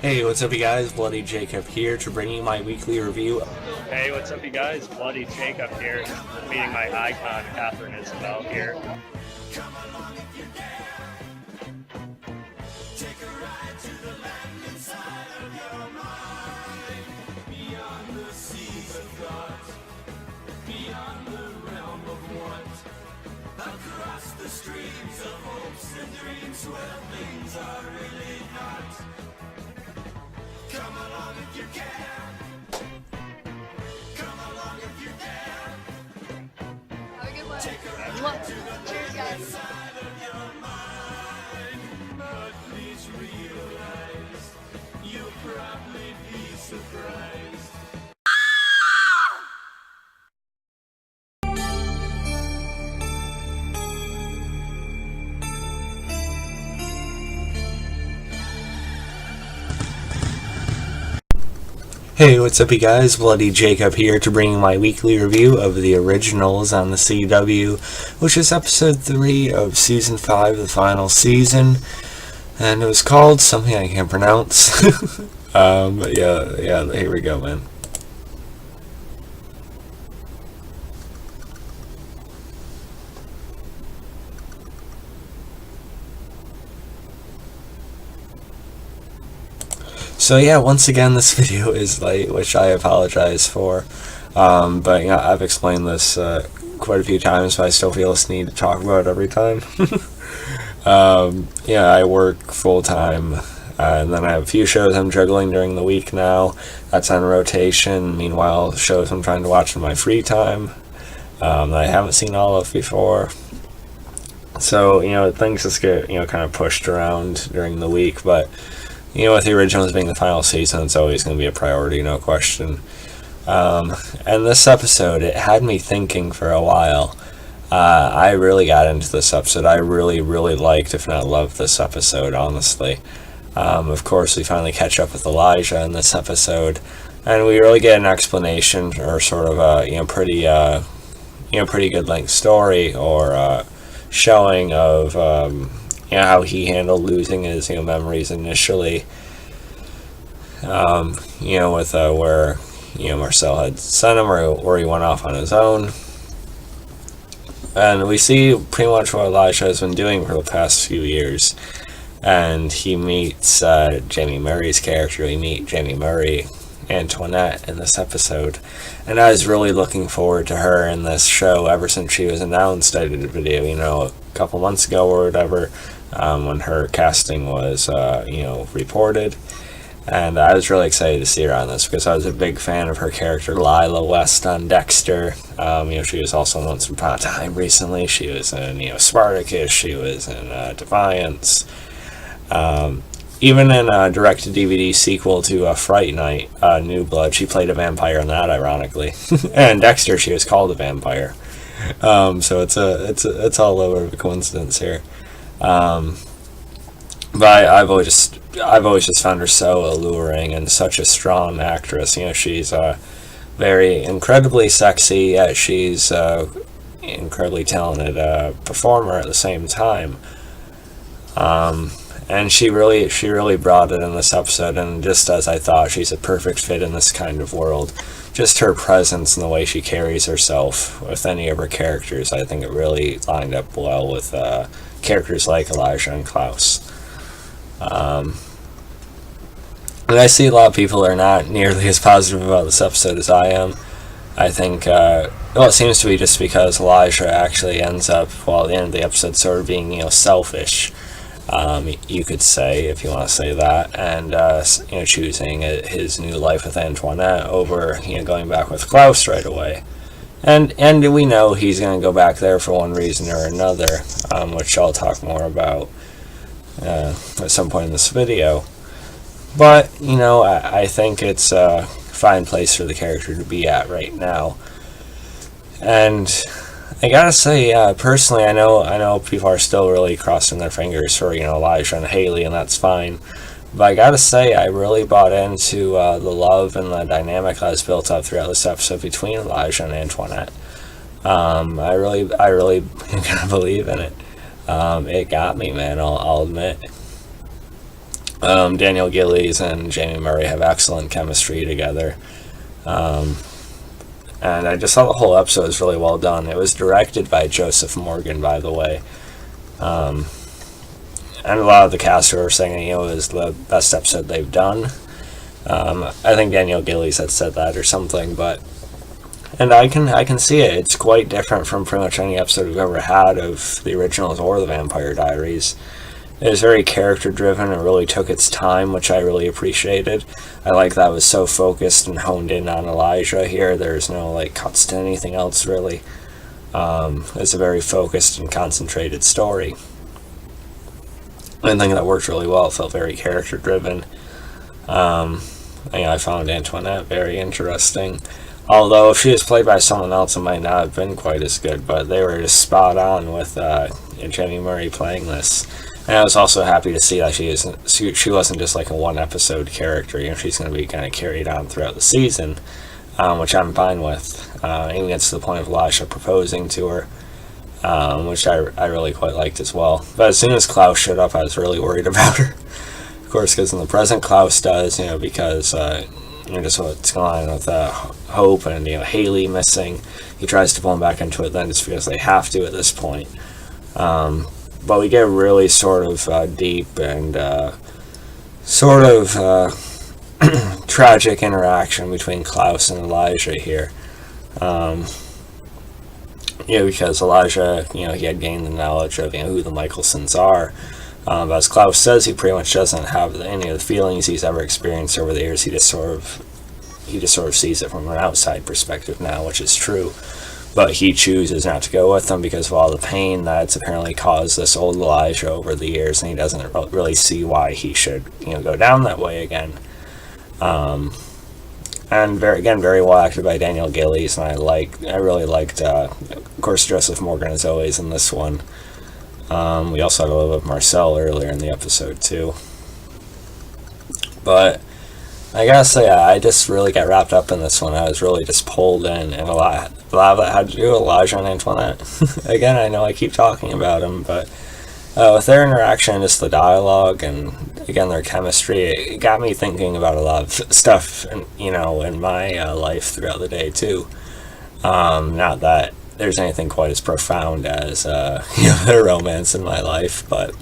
Hey, what's up you guys? Bloody Jacob here to bring you my weekly review. Hey, what's up you guys? Bloody Jacob here, meeting my icon, Catherine Isabel here. Across the streams of hopes and dreams where things are really not. Come along if you can. Come along if you dare. Have a good one. Cheers, guys. Side of your mind, but please realize you'll probably be surprised. Hey, what's up you guys? Bloody Jacob here to bring you my weekly review of the originals on the CW, which is episode 3 of season 5, the final season, and it was called something I can't pronounce. But yeah, here we go, man. So yeah, once again, this video is late, which I apologize for. But you know, I've explained this quite a few times, but I still feel this need to talk about it every time. Yeah, I work full time, and then I have a few shows I'm juggling during the week now. That's on rotation. Meanwhile, shows I'm trying to watch in my free time that I haven't seen all of before. So you know, things just get kind of pushed around during the week, but. With the originals being the final season, it's always going to be a priority, no question. And this episode, it had me thinking for a while. I really got into this episode. I really, really liked, if not loved, this episode, honestly. Of course, we finally catch up with Elijah in this episode, and we really get an explanation, or sort of a pretty good length story, or showing of. How he handled losing his memories initially. With where Marcel had sent him, or where he went off on his own. And we see pretty much what Elijah has been doing for the past few years. And he meets Jamie Murray's character. We meet Jamie Murray, Antoinette, in this episode. And I was really looking forward to her in this show ever since she was announced. I did a video, a couple months ago or whatever, when her casting was, reported. And I was really excited to see her on this because I was a big fan of her character, Lila West, on Dexter. She was also Once Upon a Time recently. She was in, Spartacus. She was in Defiance. Even in a direct-to-DVD sequel to Fright Night, New Blood, she played a vampire in that, ironically. And Dexter, she was called a vampire. So it's all over a coincidence here. But I've always just found her so alluring and such a strong actress. She's very incredibly sexy, yet she's incredibly talented performer at the same time. And she really brought it in this episode, and just as I thought, she's a perfect fit in this kind of world. Just her presence and the way she carries herself with any of her characters, I think it really lined up well with characters like Elijah and Klaus. And I see a lot of people are not nearly as positive about this episode as I am. I think, it seems to be just because Elijah actually ends up, at the end of the episode, sort of being, selfish. You could say, if you want to say that, and choosing his new life with Antoinette over going back with Klaus right away, and we know he's going to go back there for one reason or another, which I'll talk more about at some point in this video. But I think it's a fine place for the character to be at right now, and I gotta say, personally, I know people are still really crossing their fingers for, Elijah and Haley, and that's fine. But I gotta say, I really bought into the love and the dynamic that was built up throughout this episode between Elijah and Antoinette. I really kind of believe in it. It got me, man, I'll admit. Daniel Gillies and Jamie Murray have excellent chemistry together. And I just thought the whole episode was really well done. It was directed by Joseph Morgan, by the way. And a lot of the cast were saying, it was the best episode they've done. I think Daniel Gillies had said that or something, and I can see it. It's quite different from pretty much any episode we've ever had of the originals or the Vampire Diaries. It was very character driven and really took its time, which I really appreciated. I like that it was so focused and honed in on Elijah here. There's no cuts to anything else really. It's a very focused and concentrated story. I think that worked really well. It felt very character driven. I found Antoinette very interesting. Although if she was played by someone else, it might not have been quite as good. But they were just spot on with Jamie Murray playing this. And I was also happy to see that she wasn't just like a one episode character. She's going to be kind of carried on throughout the season, which I'm fine with. Even gets to the point of Elijah proposing to her, which I really quite liked as well. But as soon as Klaus showed up, I was really worried about her. Of course, because in the present Klaus does, because just what's going on with Hope and Haley missing. He tries to pull him back into it then just because they have to at this point. But we get really sort of deep and sort of tragic interaction between Klaus and Elijah here. Because Elijah, he had gained the knowledge of who the Michelsons are. But as Klaus says, he pretty much doesn't have any of the feelings he's ever experienced over the years. He just sort of sees it from an outside perspective now, which is true. But he chooses not to go with them because of all the pain that's apparently caused this old Elijah over the years, and he doesn't really see why he should, go down that way again. And very well acted by Daniel Gillies, and I really liked, of course, Joseph Morgan as always in this one. We also had a little bit of Marcel earlier in the episode too. But I gotta say, I just really got wrapped up in this one. I was really just pulled in, and a lot of that had to do with Elijah and Antoinette. Again, I know I keep talking about them, but with their interaction, just the dialogue, and again their chemistry, it got me thinking about a lot of stuff, in my life throughout the day too. Not that there's anything quite as profound as their romance in my life, but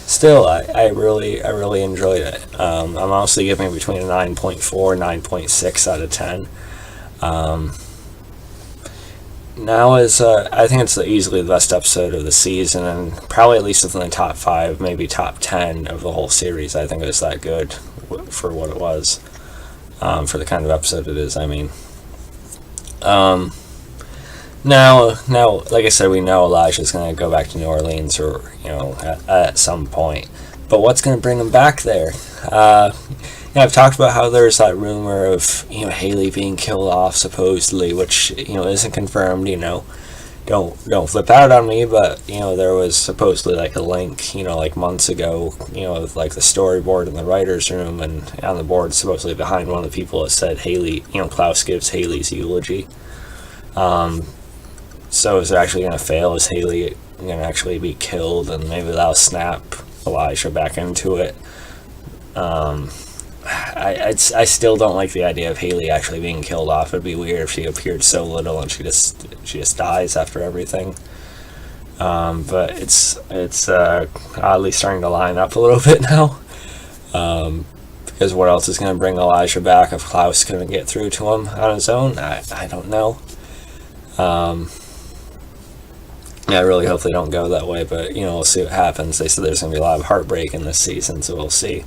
still, I really enjoyed it. I'm honestly giving it between a 9.4 and 9.6 out of 10. Now I think it's easily the best episode of the season, and probably at least within the top 5, maybe top 10 of the whole series. I think it was that good for what it was, for the kind of episode it is. Now, like I said, we know Elijah's going to go back to New Orleans, or at some point. But what's going to bring him back there? I've talked about how there's that rumor of Haley being killed off supposedly, which isn't confirmed. Don't flip out on me, but there was supposedly a link, months ago, with the storyboard in the writers' room, and on the board supposedly behind one of the people it said Haley. Klaus gives Haley's eulogy. So is it actually going to fail? Is Haley going to actually be killed, and maybe that'll snap Elijah back into it? I still don't like the idea of Haley actually being killed off. It'd be weird if she appeared so little and she just dies after everything. But it's oddly starting to line up a little bit now. Because what else is going to bring Elijah back if Klaus couldn't get through to him on his own? I don't know. I really hope they don't go that way, but we'll see what happens. They said there's going to be a lot of heartbreak in this season, so we'll see.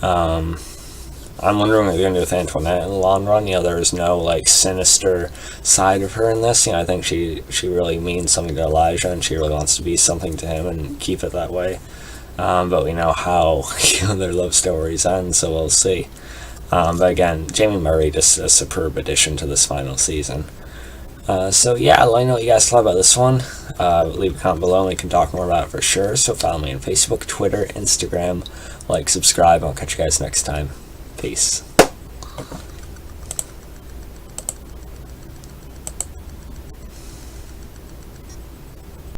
I'm wondering what they're going to do with Antoinette in the long run. There's no sinister side of her in this. I think she really means something to Elijah, and she really wants to be something to him and keep it that way. But we know how their love stories end, so we'll see. But again, Jamie Murray just a superb addition to this final season. So yeah, let me know what you guys thought about this one. Leave a comment below and we can talk more about it for sure. So follow me on Facebook, Twitter, Instagram, subscribe, and I'll catch you guys next time. Peace.